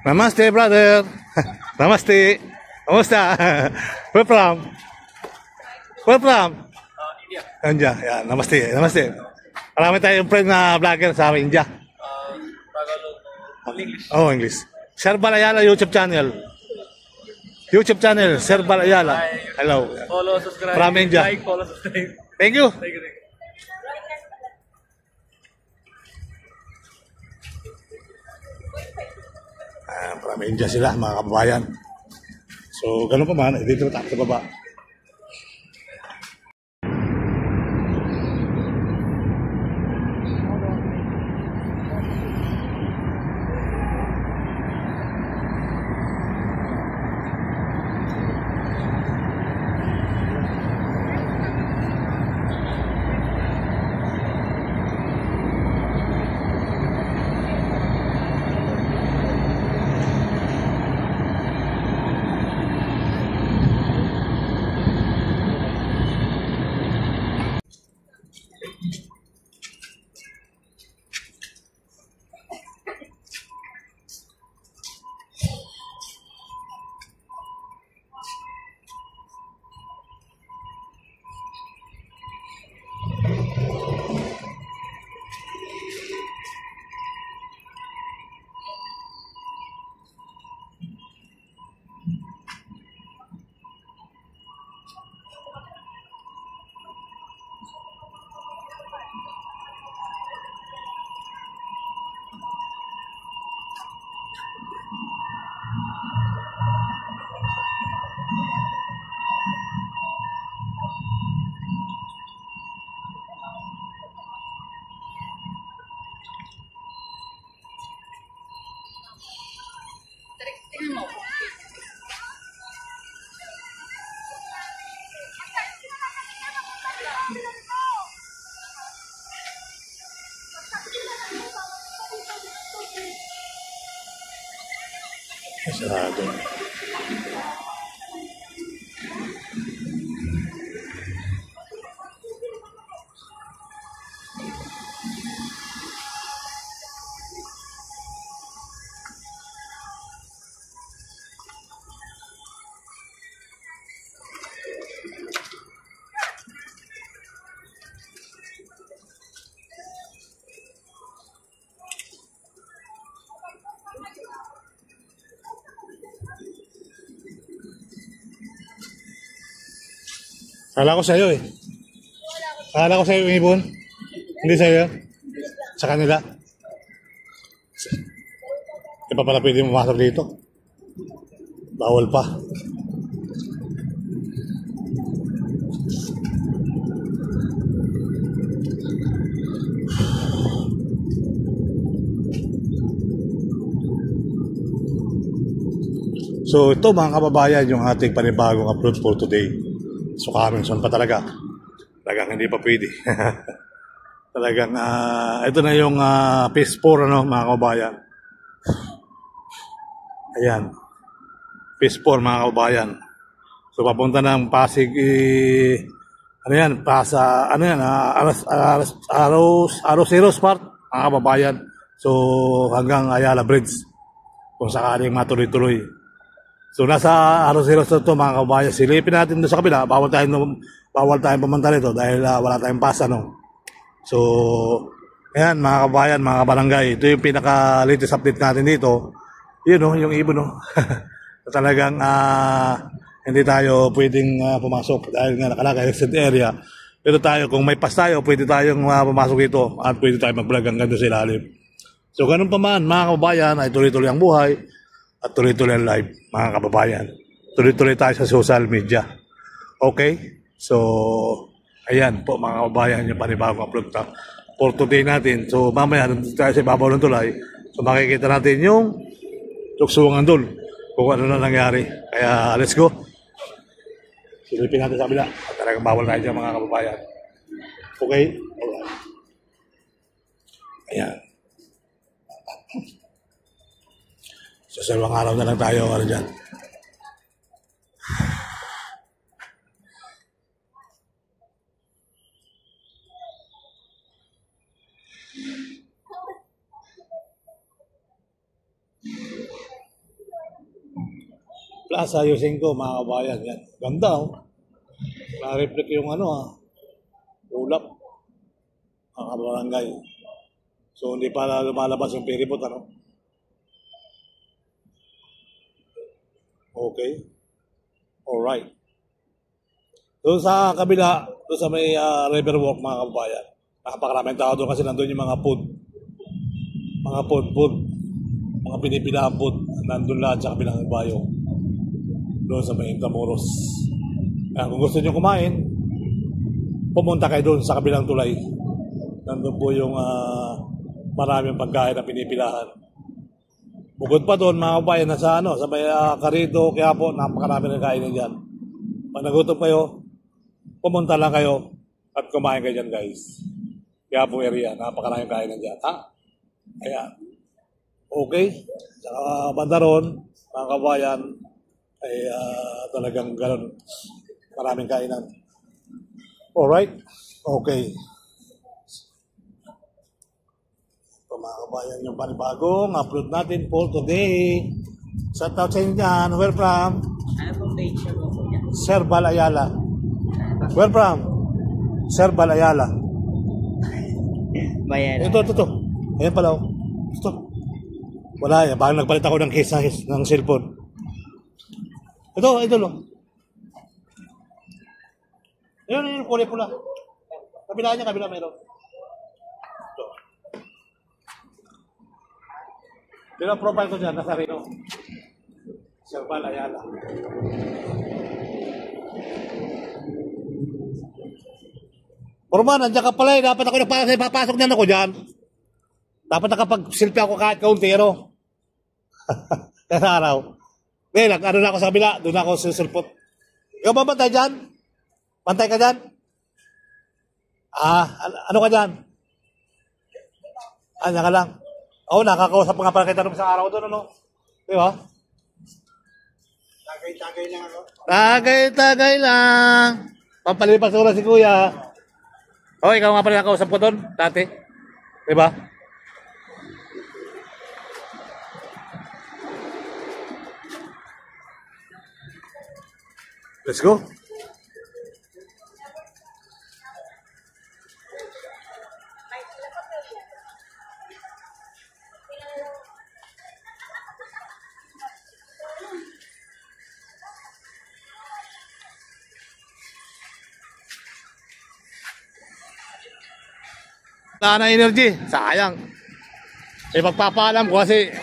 Namaste, brother. Namaste. Kamusta? Where from? Where from? India. India. Yeah, namaste. Namaste. Marami tayong friend na vlogger sa India. Tagalog. English. Oh, English. Sir Balayala YouTube channel. YouTube channel, Sir Balayala. Hello. Follow, subscribe. From India. Like, follow, subscribe. Thank you. Thank you. From India sila, mga kababayan. So, ganun pa man, dito tayo sa baba. Sarado. Kala ko sa'yo eh. Kala ko sa'yo yung ibon. Hindi sa'yo. Sa kanila. Di pa pala pwede pumasok dito. Bawal pa. So ito mga kababayan yung ating panibagong upload for today. So Carlson pa talaga. Talagang hindi pa pwede. Talagang ito na yung phase 4 ano, mga kababayan. Ayan. Phase 4 mga kababayan. So papunta ng Pasig ano yan, Pasa, ano yan, Aros Park, mga kababayan. So hanggang Ayala Bridge. Kung sakaling matuloy-tuloy. So nasa Aros na ito mga kababayan. Silipin natin doon sa kabila. Bawal tayong pumunta rito dahil wala tayong pasa no. So ayan mga kababayan, mga kabarangay. Ito yung pinaka-latest update natin dito. Yun no, yung ibon no. Talagang hindi tayo pwedeng pumasok dahil nga nakalagay exit area. Pero tayo, kung may pass tayo, pwede tayong pumasok dito at pwede tayo mag-vlog hanggang doon sa ilalim. So ganun pa man mga kababayan, ay tuloy-tuloy ang buhay. At tuloy-tuloy ang live, mga kababayan. Tuloy-tuloy tayo sa social media. Okay? So, ayan po mga kababayan, yung panibagong upload na for today natin. So, mamaya, nandito tayo sa ibabaw ng tulay. So, makikita natin yung tuksuang andol kung ano na nangyari. Kaya, let's go. Silipin natin sa kabila. At talagang bawal tayo dyan, mga kababayan. Okay? Alright. Ayan. So, sa ibang araw na lang tayo, ano dyan. Plaza Yusinko, mga kabayan. Yan. Ganda, oh. Na-reflect yung ulap. Mga kabarangay. So, hindi pa lumalabas yung peripot, ano? Okay. Alright. Doon sa kabila, doon sa may Riverwalk, mga kabayan. Napakaraming tao doon kasi nandun yung mga food. Mga food. Mga pinipilahan food. Nandun lahat sa kabilang bayo. Doon sa may Intramuros. Kaya kung gusto nyo kumain, pumunta kayo doon sa kabilang tulay. Nandun po yung maraming pagkain na pinipilahan. Bukod pa doon, mga kabayan, sa may Carrito, kaya po, napakarami ng kainin dyan. Pag nagutom kayo, pumunta lang kayo at kumain kayo dyan, guys. Kaya po area, napakaraming kainin dyan. Ayan. Okay. Saka banda ron, mga kabayan, ay talagang gano'n. Maraming kainan. Alright. Okay. Mga kabayan, yung panibagong upload natin for today. Shout out sa inyo dyan. Where from? Ano pong page niyo po niya? Serbal Ayala. Where from? Serbal Ayala. Bayan. Ito. Ayan pala. Ito. Wala yan. Bakit nagpalit ako ng case ng cellphone. Ito lo. Yun, kulay pula. Kabila meron. Pero ang profile ko dyan, nasa Reno. Serbal Ayala. Forman, nandiyan ka pala eh. Dapat ako napasok niyan ako dyan. Dapat nakapag-selfie ako kahit kauntero. Kaya araw. Ngayon, na ako sa kabila. Doon ako susulpot. Ikaw ba bantay dyan? Bantay ka dyan? Ano ka dyan? Diyan ka lang. Oo, nakakausap nga pala kita sa araw doon, ano? Di ba? Tagay-tagay lang ako. Tagay lang. Pampalipas ko lang si Kuya. Oo, ikaw nga pala nakausap ko doon, dati. Di ba? Let's go. Wala na energy. Sayang. Pagpapaalam ko kasi.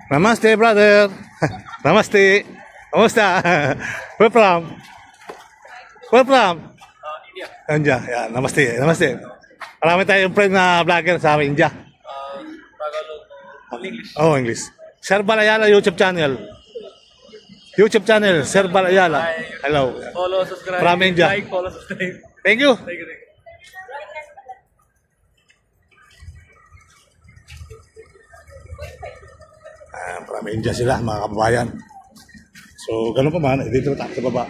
Namaste, brother. Namaste. Kamusta? Where from? Where from? India. India. Yeah, namaste. Namaste. Marami tayong friend na vlogger sa India. Tagalog. English. Oh, English. Serbal Ayala YouTube channel. YouTube channel, Serbal Ayala. Hello. Follow, subscribe. From India. Like, follow, subscribe. Thank you. Thank you. From India sila, mga kababayan. So, ganun pa man, dito tayo sa baba.